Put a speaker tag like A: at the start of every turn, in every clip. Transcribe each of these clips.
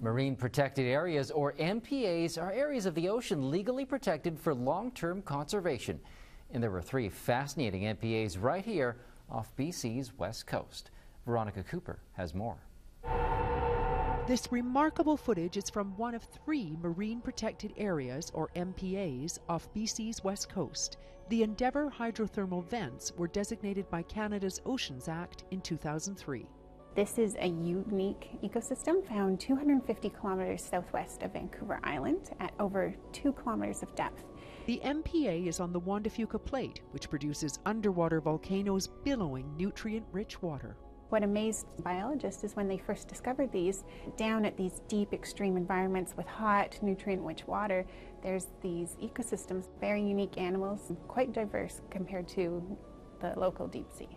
A: Marine protected areas, or MPAs, are areas of the ocean legally protected for long-term conservation. And there were 3 fascinating MPAs right here off BC's west coast. Veronica Cooper has more.
B: This remarkable footage is from one of 3 marine protected areas, or MPAs, off BC's west coast. The Endeavour hydrothermal vents were designated by Canada's Oceans Act in 2003.
C: This is a unique ecosystem found 250 kilometers southwest of Vancouver Island at over 2 kilometers of depth.
B: The MPA is on the Juan de Fuca Plate, which produces underwater volcanoes billowing nutrient-rich water.
C: What amazed biologists is when they first discovered these, down at these deep extreme environments with hot, nutrient-rich water, there's these ecosystems, very unique animals, quite diverse compared to the local deep sea.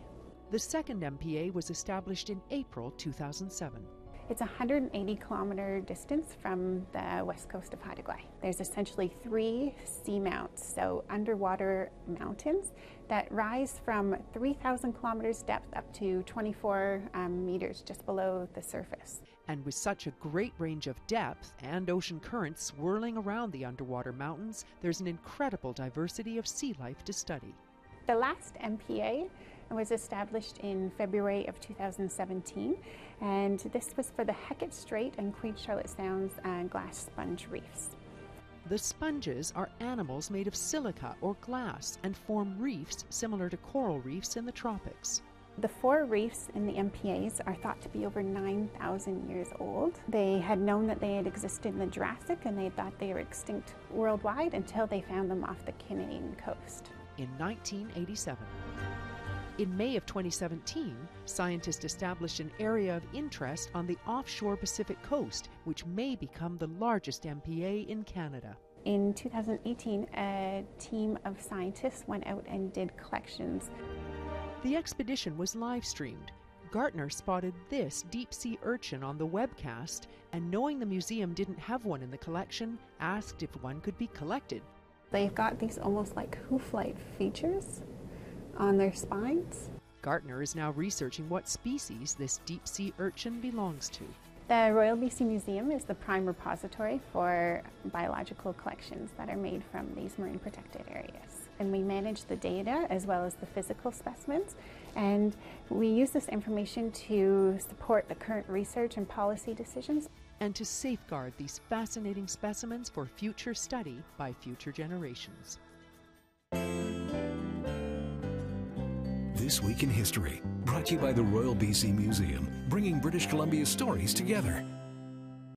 B: The second MPA was established in April 2007.
C: It's a 180-kilometer distance from the west coast of Haida. There's essentially 3 seamounts, so underwater mountains, that rise from 3,000 kilometers depth up to 24 meters just below the surface.
B: And with such a great range of depth and ocean currents swirling around the underwater mountains, there's an incredible diversity of sea life to study.
C: The last MPA was established in February of 2017, and this was for the Hecate Strait and Queen Charlotte Sounds glass sponge reefs.
B: The sponges are animals made of silica or glass and form reefs similar to coral reefs in the tropics.
C: The 4 reefs in the MPAs are thought to be over 9,000 years old. They had known that they had existed in the Jurassic, and they thought they were extinct worldwide until they found them off the Canadian coast
B: in 1987. In May of 2017, scientists established an area of interest on the offshore Pacific coast, which may become the largest MPA in Canada.
C: In 2018, a team of scientists went out and did collections.
B: The expedition was live-streamed. Gartner spotted this deep-sea urchin on the webcast, and knowing the museum didn't have one in the collection, asked if one could be collected.
C: They've got these almost like hoof-like features on their spines.
B: Gartner is now researching what species this deep-sea urchin belongs to.
C: The Royal BC Museum is the prime repository for biological collections that are made from these marine protected areas. And we manage the data as well as the physical specimens, and we use this information to support the current research and policy decisions.
B: And to safeguard these fascinating specimens for future study by future generations.
D: This Week in History, brought to you by the Royal BC Museum, bringing British Columbia's stories together.